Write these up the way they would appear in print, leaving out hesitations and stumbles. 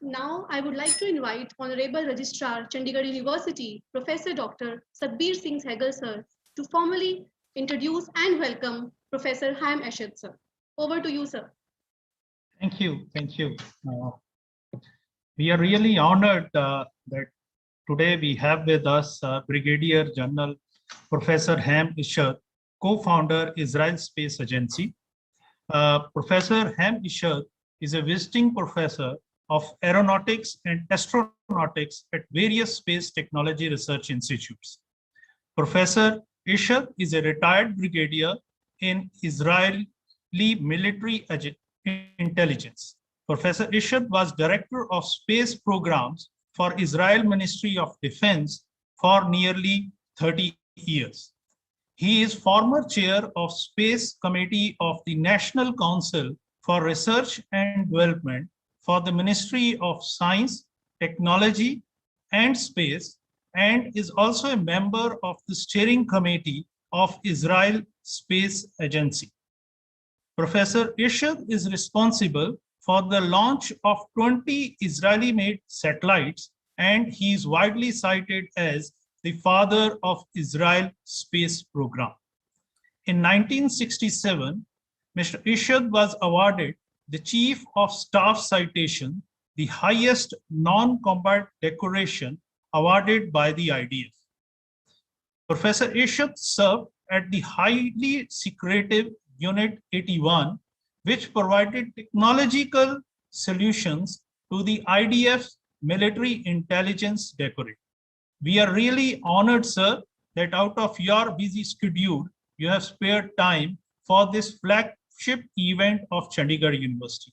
Now, I would like to invite Honorable Registrar, Chandigarh University, Professor Dr. Satbir Singh Sehgal sir, to formally introduce and welcome Professor Ham Eshad sir. Over to you, sir. Thank you. Thank you. We are really honored that today we have with us Brigadier General Professor Ham Eshad, co-founder Israel Space Agency. Professor Ham Eshad is a visiting professor of aeronautics and astronautics at various space technology research institutes. Professor Eshad is a retired brigadier in Israeli military intelligence. Professor Eshad was director of space programs for Israel Ministry of Defense for nearly 30 years. He is former chair of Space Committee of the National Council for Research and Development for the Ministry of Science, Technology, and Space, and is also a member of the steering committee of Israel Space Agency. Professor Eshad is responsible for the launch of 20 Israeli-made satellites, and he is widely cited as the father of Israel space program. In 1967, Mr. Eshad was awarded the Chief of Staff Citation, the highest non-combat decoration awarded by the IDF. Professor Eshad served at the highly secretive Unit 81, which provided technological solutions to the IDF's military intelligence decorate. We are really honored, sir, that out of your busy schedule, you have spared time for this flagship event of Chandigarh University.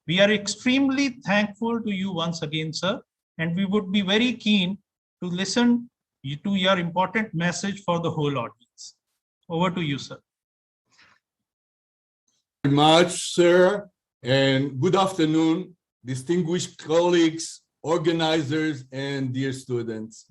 We are extremely thankful to you once again, sir, and we would be very keen to listen to your important message for the whole audience. Over to you, sir. Very much, sir, and good afternoon, distinguished colleagues, organizers, and dear students.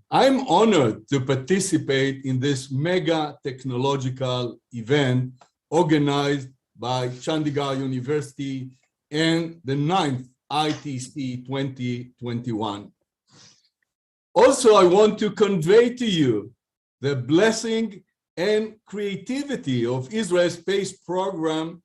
I'm honored to participate in this mega technological event organized by Chandigarh University and the 9th ITC 2021. Also, I want to convey to you the blessing and creativity of Israel's space program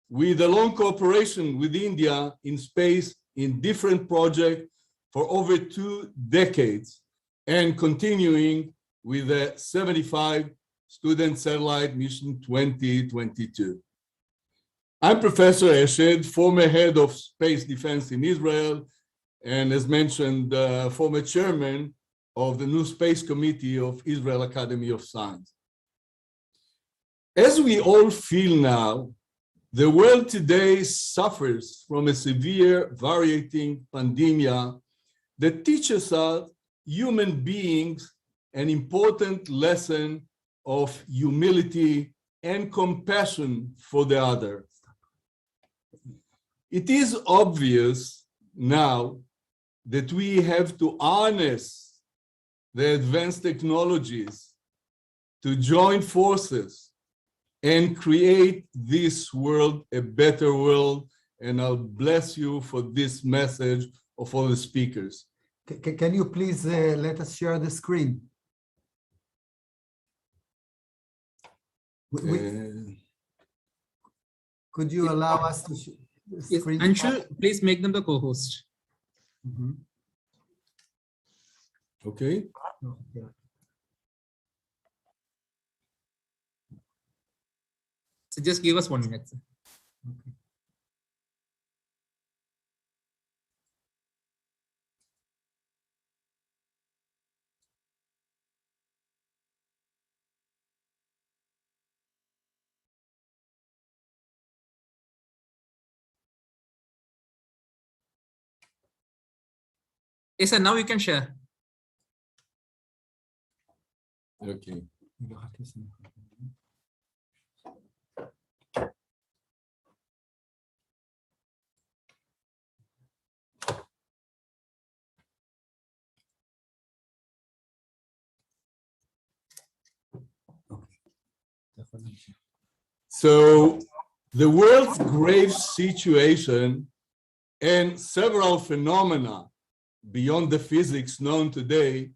with a long cooperation with India in space in different projects for over 2 decades and continuing with the 75 student satellite mission 2022. I'm Professor Eshad, former head of space defense in Israel, and as mentioned, former chairman of the new Space Committee of Israel Academy of Science. As we all feel now, the world today suffers from a severe variating pandemic that teaches us human beings an important lesson of humility and compassion for the other. It is obvious now that we have to harness the advanced technologies to join forces and create this world a better world. And I'll bless you for this message of all the speakers. Can you please let us share the screen? Could you allow us to share the screen? Anshul, please make them the co-host. Mm-hmm. Okay. Oh, yeah. So just give us 1 minute. Sir. Okay. Yes, sir, now you can share. Okay. So the world's grave situation and several phenomena beyond the physics known today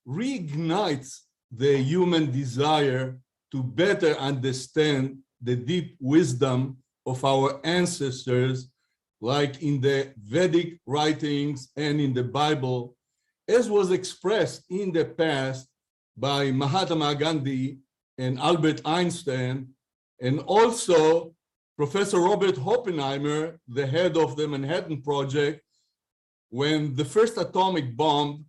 reignites the human desire to better understand the deep wisdom of our ancestors, like in the Vedic writings and in the Bible, as was expressed in the past by Mahatma Gandhi and Albert Einstein, and also Professor Robert Oppenheimer, the head of the Manhattan Project. When the first atomic bomb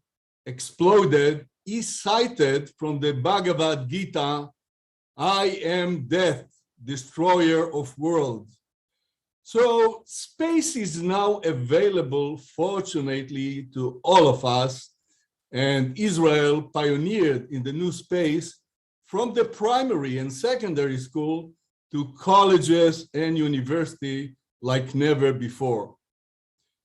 exploded, he cited from the Bhagavad Gita, "I am death, destroyer of worlds." So space is now available, fortunately, to all of us, and Israel pioneered in the new space from the primary and secondary school to colleges and university like never before.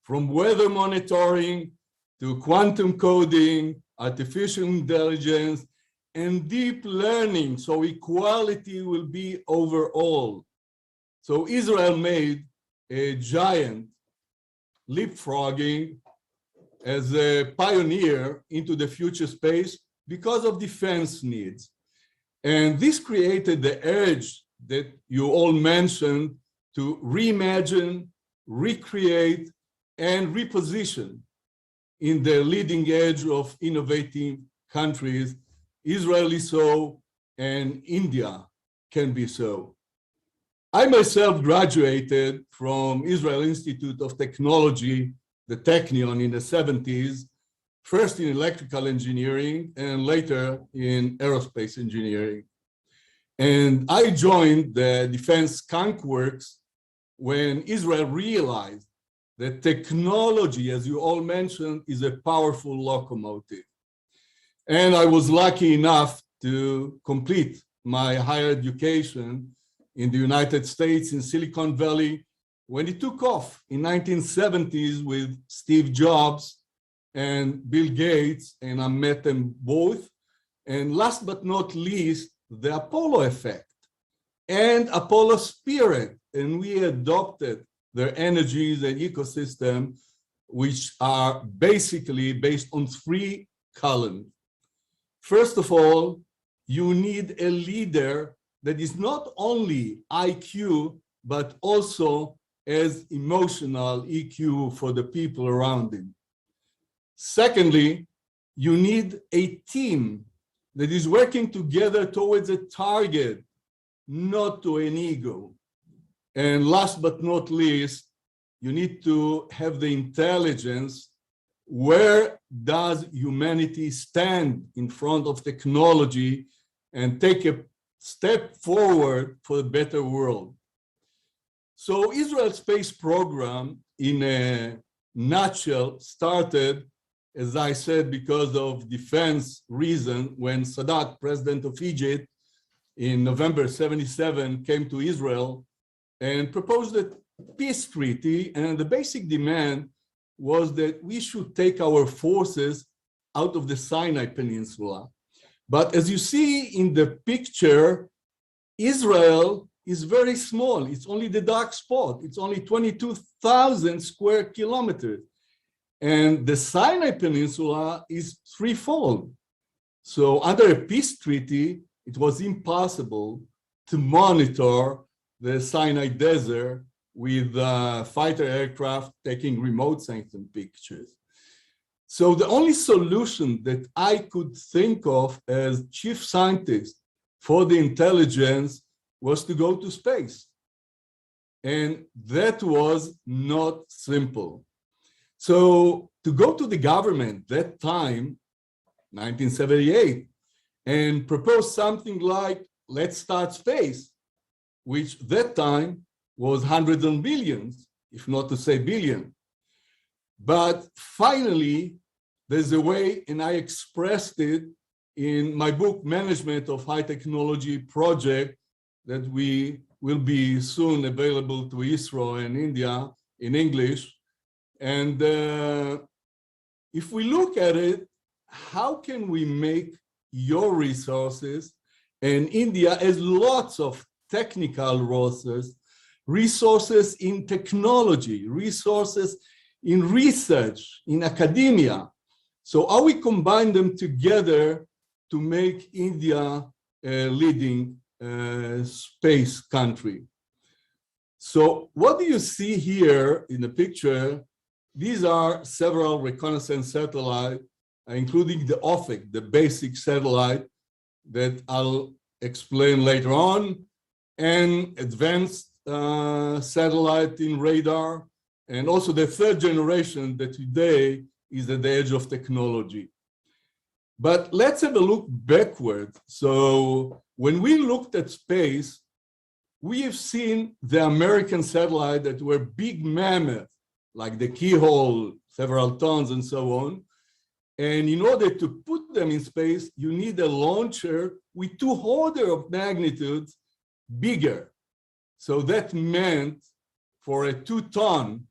From weather monitoring to quantum coding, artificial intelligence, and deep learning, so equality will be over all. So Israel made a giant leapfrogging as a pioneer into the future space because of defense needs. And this created the urge that you all mentioned to reimagine, recreate, and reposition in the leading edge of innovative countries. Israel is so, and India can be so. I myself graduated from Israel Institute of Technology, the Technion, in the 70s, first in electrical engineering and later in aerospace engineering. And I joined the Defense Skunk Works when Israel realized that technology, as you all mentioned, is a powerful locomotive. And I was lucky enough to complete my higher education in the United States, in Silicon Valley, when it took off in 1970s with Steve Jobs and Bill Gates, and I met them both. And last but not least, the Apollo effect and Apollo spirit. And we adopted their energies and ecosystem, which are basically based on 3 columns. First of all, you need a leader that is not only IQ, but also as emotional EQ for the people around him. Secondly, you need a team that is working together towards a target, not to an ego. And last but not least, you need to have the intelligence. Where does humanity stand in front of technology and take a step forward for a better world? So Israel's space program, in a nutshell, started, as I said, because of defense reason, when Sadat, president of Egypt, in November 77, came to Israel and proposed a peace treaty. And the basic demand was that we should take our forces out of the Sinai Peninsula. But as you see in the picture, Israel is very small. It's only the dark spot. It's only 22,000 square kilometers. And the Sinai Peninsula is 3-fold. So under a peace treaty, it was impossible to monitor the Sinai Desert with fighter aircraft taking remote sensing pictures. So the only solution that I could think of as chief scientist for the intelligence was to go to space. And that was not simple. So to go to the government that time, 1978, and propose something like, let's start space, which that time was hundreds of billions, if not to say billion. But finally, there's a way, and I expressed it in my book, Management of High Technology Project, that we will be soon available to ISRO and India in English. And if we look at it, how can we make your resources, and India has lots of technical resources, resources in technology, resources in research, in academia. So how we combine them together to make India a leading space country. So what do you see here in the picture? These are several reconnaissance satellites, including the OFIC, the basic satellite that I'll explain later on, and advanced satellite in radar, and also the third generation that today is at the edge of technology. But let's have a look backward. So when we looked at space, we have seen the American satellite that were big mammoths, like the Keyhole, several tons and so on. And in order to put them in space, you need a launcher with 2 orders of magnitude bigger. So that meant for a 2-ton,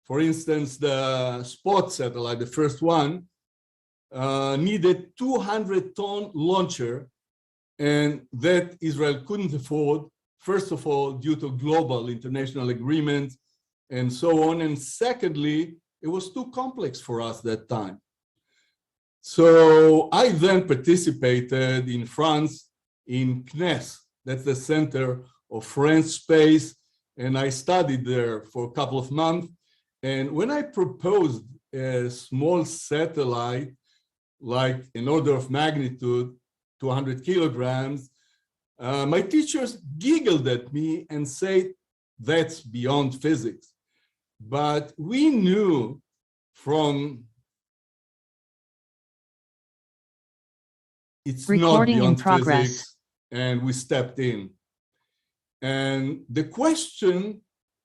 for instance, the Spot satellite, the first one, needed 200-ton launcher, and that Israel couldn't afford, first of all, due to global international agreements and so on. And secondly, it was too complex for us that time. So I then participated in France in CNES, that's the Center of French Space, and I studied there for a couple of months. And when I proposed a small satellite, like an order of magnitude, 200 kilograms, my teachers giggled at me and said, that's beyond physics. But we knew from it's Recording not in beyond progress. physics, and we stepped in. And the question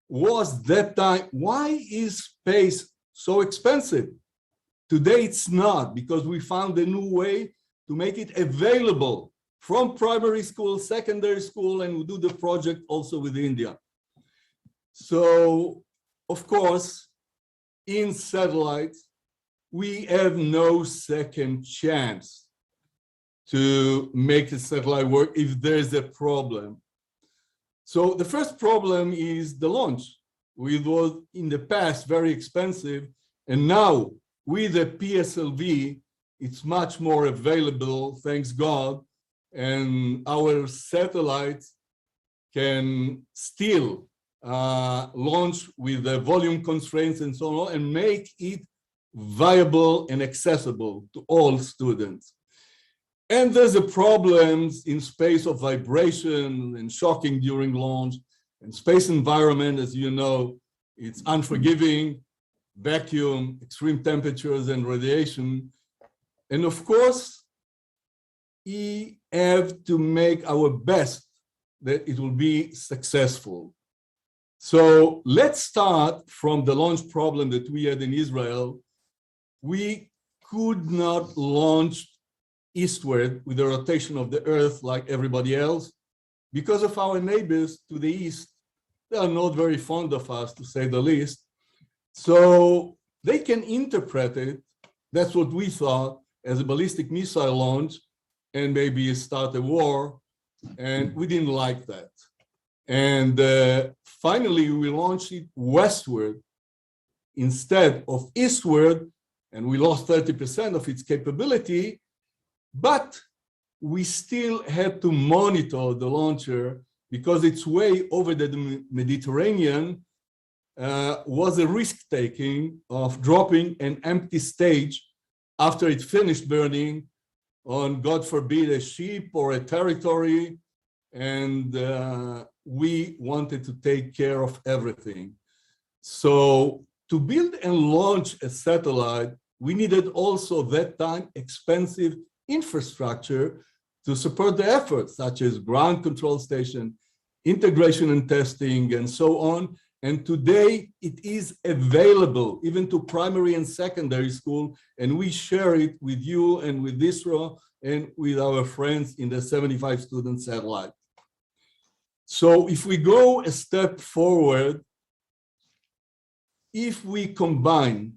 was that time, why is space so expensive? Today it's not, because we found a new way to make it available from primary school, secondary school, and we do the project also with India. So, of course, in satellites, we have no second chance to make the satellite work if there's a problem. So the first problem is the launch. It was in the past very expensive, and now with the PSLV, it's much more available, thanks God, and our satellites can still launch with the volume constraints and so on, and make it viable and accessible to all students. And there's a problems in space of vibration and shocking during launch, and space environment, as you know, it's unforgiving, vacuum, extreme temperatures and radiation. And of course, we have to make our best that it will be successful. So let's start from the launch problem that we had in Israel. We could not launch eastward with the rotation of the Earth like everybody else because of our neighbors to the east. They are not very fond of us, to say the least. So they can interpret it, that's what we thought, as a ballistic missile launch and maybe start a war. And we didn't like that. And finally, we launched it westward instead of eastward, and we lost 30% of its capability, but we still had to monitor the launcher because its way over the Mediterranean was a risk-taking of dropping an empty stage after it finished burning on, God forbid, a ship or a territory, and we wanted to take care of everything. So to build and launch a satellite, we needed also that time expensive infrastructure to support the efforts, such as ground control station, integration and testing, and so on. And today it is available even to primary and secondary school, and we share it with you and with ISRO and with our friends in the 75 student satellite. So if we go a step forward, if we combine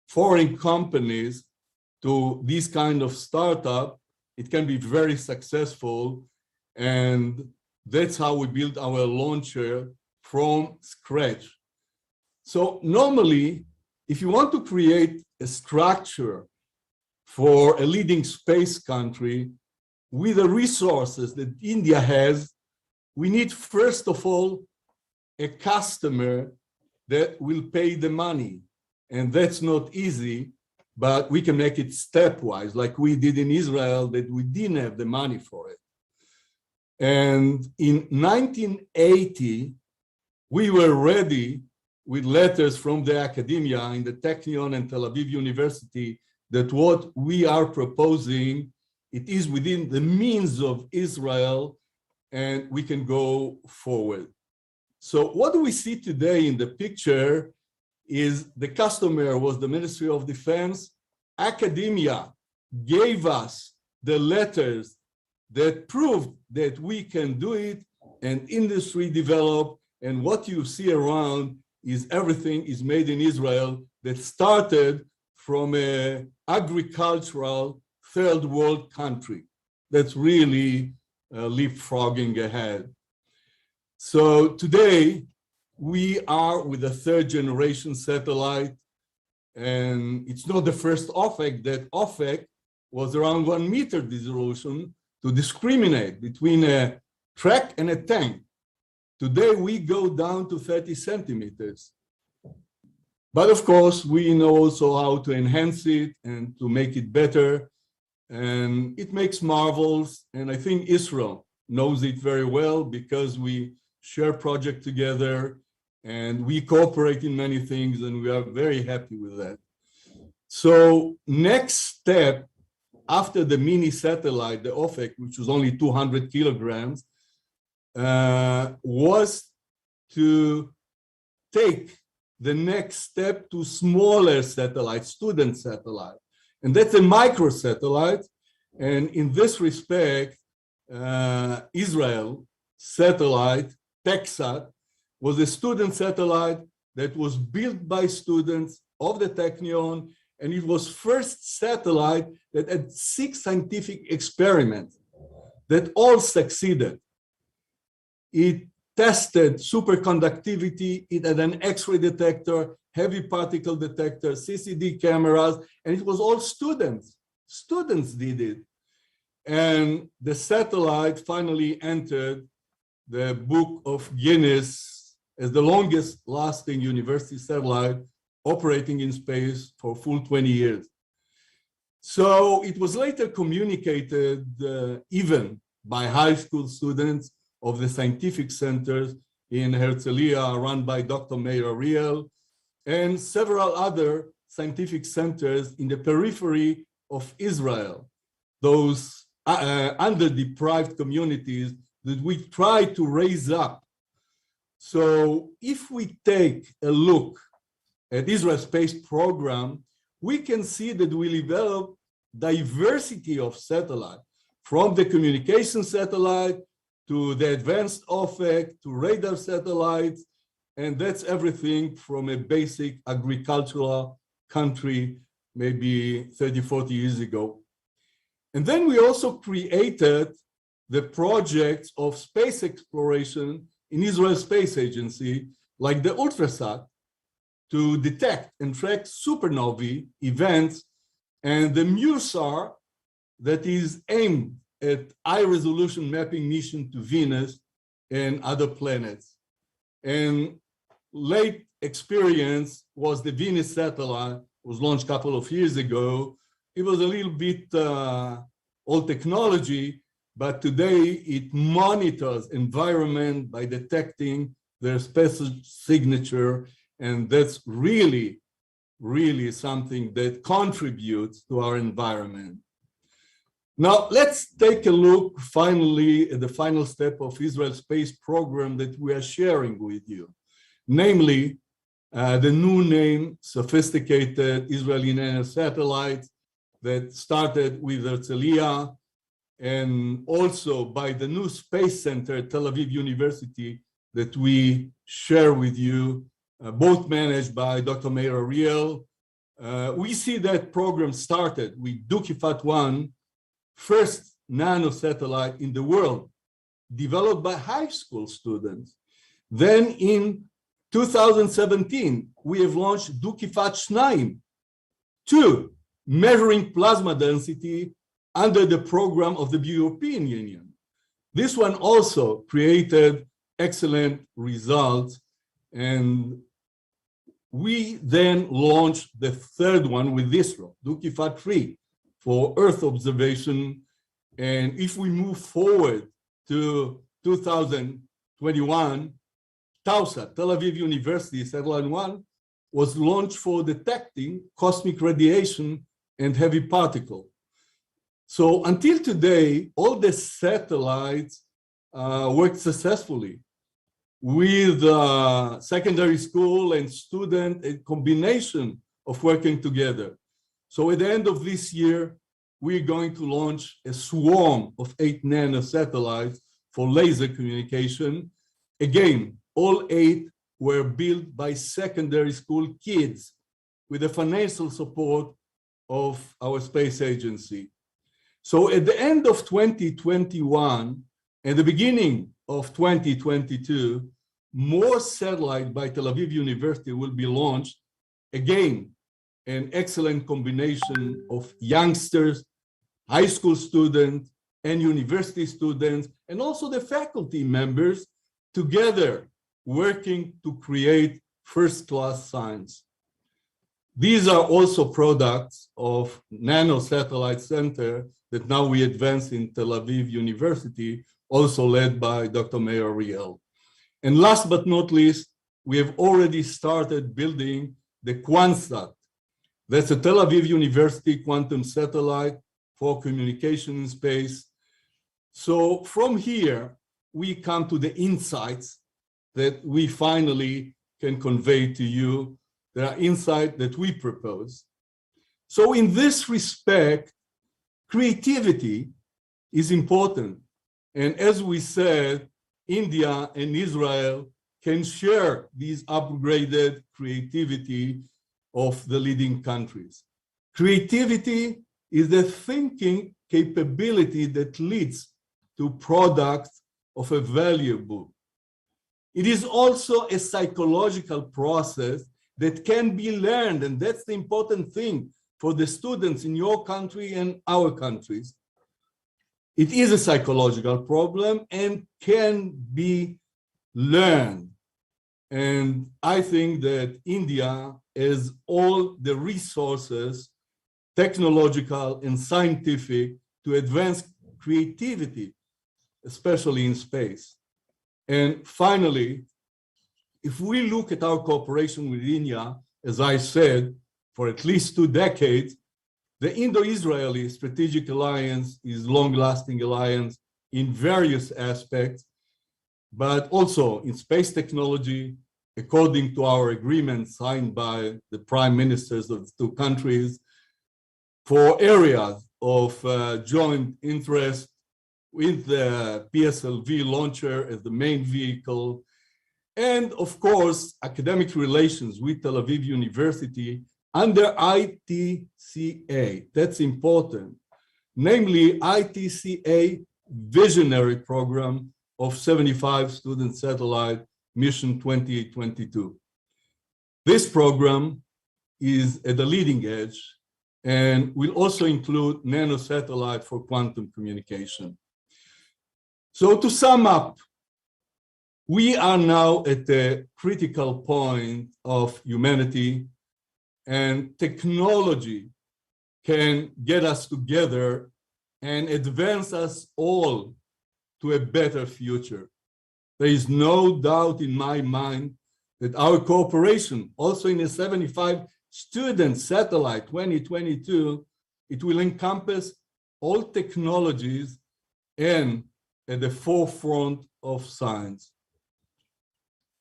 foreign companies to this kind of startup, it can be very successful. And that's how we built our launcher from scratch. So normally, if you want to create a structure for a leading space country with the resources that India has, we need, first of all, a customer that will pay the money. And that's not easy, but we can make it stepwise, like we did in Israel, that we didn't have the money for it. And in 1980, we were ready with letters from the academia in the Technion and Tel Aviv University that what we are proposing, it is within the means of Israel and we can go forward. So what do we see today in the picture is the customer was the Ministry of Defense. Academia gave us the letters that proved that we can do it, and industry developed, and what you see around is everything is made in Israel that started from an agricultural third world country. That's really leapfrogging ahead. So today we are with a third generation satellite, and it's not the first OFEC. That OFEC was around 1 meter resolution to discriminate between a track and a tank. Today we go down to 30 centimeters. But of course, we know also how to enhance it and to make it better. And it makes marvels. And I think ISRO knows it very well because we share project together and we cooperate in many things, and we are very happy with that. So next step after the mini satellite, the OFEC, which was only 200 kilograms, was to take the next step to smaller satellites, student satellite. And that's a microsatellite. And in this respect, Israel satellite, TechSat, was a student satellite that was built by students of the Technion, and it was first satellite that had 6 scientific experiments that all succeeded. It tested superconductivity, it had an X-ray detector, heavy particle detector, CCD cameras, and it was all students. Students did it. And the satellite finally entered the Book of Guinness as the longest lasting university satellite operating in space for full 20 years. So it was later communicated even by high school students of the scientific centers in Herzliya run by Dr. Meir Ariel and several other scientific centers in the periphery of Israel, those underdeprived communities that we try to raise up. So if we take a look at Israel Space Program, we can see that we develop diversity of satellites, from the communication satellite to the advanced OFEC to radar satellites, and that's everything from a basic agricultural country maybe 30, 40 years ago. And then we also created the projects of space exploration in Israel Space Agency, like the Ultrasat, to detect and track supernovae events, and the MUSAR that is aimed at high-resolution mapping mission to Venus and other planets. And late experience was the Venus satellite, was launched a couple of years ago. It was a little bit old technology, but today it monitors environment by detecting their special signature, and that's really, really something that contributes to our environment. Now, let's take a look finally at the final step of Israel Space Program that we are sharing with you, namely the new name, sophisticated Israeli nanosatellites that started with Herzliya, and also by the new Space Center at Tel Aviv University that we share with you, both managed by Dr. Meir Ariel. We see that program started with Dukifat-1, first nanosatellite in the world, developed by high school students. Then in 2017, we have launched Dukifat 2, measuring plasma density under the program of the European Union. This one also created excellent results, and we then launched the third one with ISRO, Dukifat 3, for Earth observation. And if we move forward to 2021, TAUSAT, Tel Aviv University Satellite 1, was launched for detecting cosmic radiation and heavy particle. So until today, all the satellites worked successfully with secondary school and student, a combination of working together. So at the end of this year, we're going to launch a swarm of 8 nanosatellites for laser communication. Again, all 8 were built by secondary school kids with the financial support of our space agency. So at the end of 2021 and the beginning of 2022, more satellites by Tel Aviv University will be launched. Again, an excellent combination of youngsters, high school students, and university students, and also the faculty members together working to create first-class science. These are also products of Nano Satellite Center that now we advance in Tel Aviv University, also led by Dr. Meir Ariel. And last but not least, we have already started building the QuantSat. That's a Tel Aviv University quantum satellite for communication in space. So from here, we come to the insights that we finally can convey to you. There are insights that we propose. So in this respect, creativity is important. And as we said, India and Israel can share these upgraded creativity of the leading countries. Creativity is the thinking capability that leads to products of a valuable. It is also a psychological process that can be learned, and that's the important thing for the students in your country and our countries. It is a psychological problem and can be learned. And I think that India has all the resources, technological and scientific, to advance creativity, especially in space. And finally, if we look at our cooperation with India, as I said, for at least 2 decades, the Indo-Israeli Strategic Alliance is long-lasting alliance in various aspects, but also in space technology, according to our agreement signed by the prime ministers of the 2 countries, for areas of joint interest with the PSLV launcher as the main vehicle, and of course, academic relations with Tel Aviv University under ITCA. That's important. Namely, ITCA Visionary Program of 75 Student Satellite Mission 2022. This program is at the leading edge and will also include nanosatellite for quantum communication. So to sum up, we are now at a critical point of humanity, and technology can get us together and advance us all to a better future. There is no doubt in my mind that our cooperation, also in a 75 student satellite 2022, it will encompass all technologies and at the forefront of science.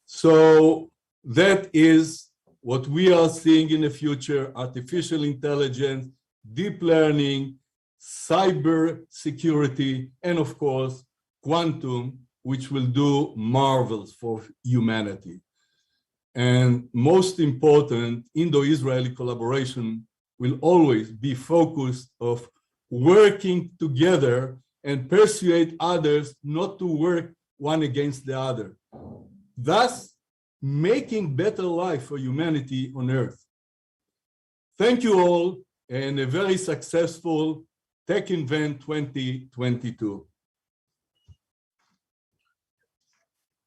So that is what we are seeing in the future: artificial intelligence, deep learning, cyber security, and of course, quantum, which will do marvels for humanity. And most important, Indo-Israeli collaboration will always be focused of working together and persuade others not to work one against the other. thus making better life for humanity on Earth. Thank you all, and a very successful TechInvent 2022.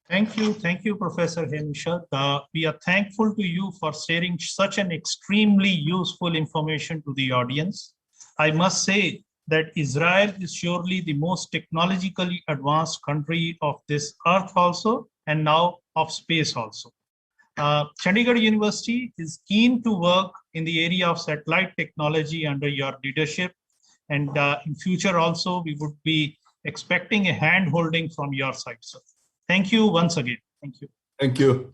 Thank you, Professor Haim Ishrat. We are thankful to you for sharing such an extremely useful information to the audience. I must say that Israel is surely the most technologically advanced country of this earth also, and now of space also. Chandigarh University is keen to work in the area of satellite technology under your leadership. And in future also, we would be expecting a hand holding from your side, sir. Thank you once again. Thank you. Thank you.